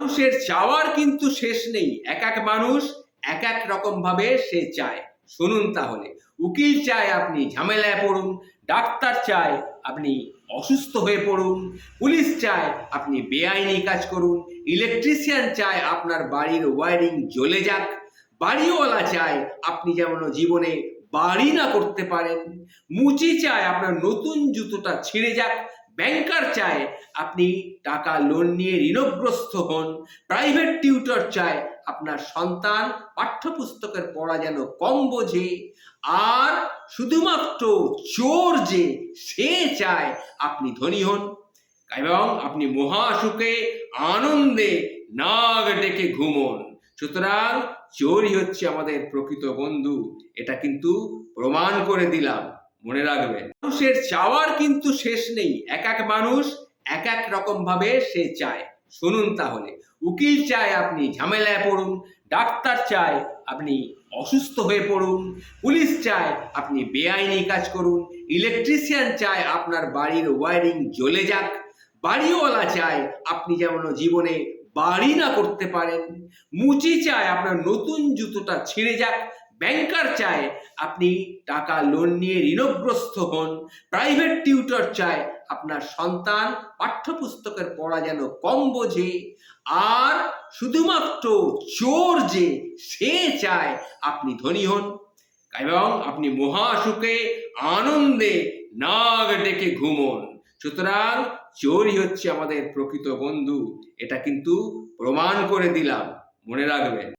মানুষের চাওয়ার কিন্তু শেষ নেই। এক এক মানুষ এক এক রকম ভাবে সে চায়। শুনুন তাহলে, উকিল চায় আপনি ঝামেলায় পড়ুন, ডাক্তার চায় আপনি অসুস্থ হয়ে পড়ুন, পুলিশ চায় আপনি বেআইনি কাজ করুন, ইলেকট্রিশিয়ান চায় আপনার বাড়ির ওয়ারিং জ্বলে যাক, বাড়িওয়ালা চায় আপনি যেমন জীবনে বাড়ি না করতে পারেন, মুচি চায় আপনার নতুন জুতোটা ছিঁড়ে যাক, ব্যাংকার চায় আপনি টাকা লোন নিয়ে ঋণগ্রস্ত হন, প্রাইভেট টিউটর চায় আপনার সন্তান পাঠ্যপুস্তকের পড়া যেন কম বোঝে, আর শুধুমাত্র চোর যে সে চায় আপনি ধনী হন এবং আপনি মহাসুখে আনন্দে নাক ডেকে ঘুমোন। সুতরাং চোরই হচ্ছে আমাদের প্রকৃত বন্ধু, এটা কিন্তু প্রমাণ করে দিলাম, মনে রাখবেন। মানুষের চাওয়ার কিন্তু শেষ নেই। এক এক মানুষ এক এক রকম ভাবে সে চায়। শুনুন তাহলে, উকিল চায় আপনি ঝামেলায় পড়ুন, ডাক্তার চায় আপনি অসুস্থ হয়ে পড়ুন, পুলিশ চায় আপনি বেআইনি কাজ করুন, ইলেকট্রিশিয়ান চায় আপনার বাড়ির ওয়ারিং জ্বলে যাক, বাড়িওয়ালা চায় আপনি যেমন জীবনে বাড়ি না করতে পারেন, মুচি চায় আপনার নতুন জুতোটা ছিঁড়ে যাক, ব্যাংকার চায় আপনি টাকা লোন নিয়ে ঋণগ্রস্ত হন, প্রাইভেট টিউটর চায় আপনার সন্তান পাঠ্যপুস্তকের পড়া যেন কম বোঝে, আর শুধুমাত্র চোর যে সে চায় আপনি ধনী হন এবং আপনি মহাসুখে আনন্দে নাক ডেকে ঘুমোন। সুতরাং চোরই হচ্ছে আমাদের প্রকৃত বন্ধু, এটা কিন্তু প্রমাণ করে দিলাম, মনে রাখবেন।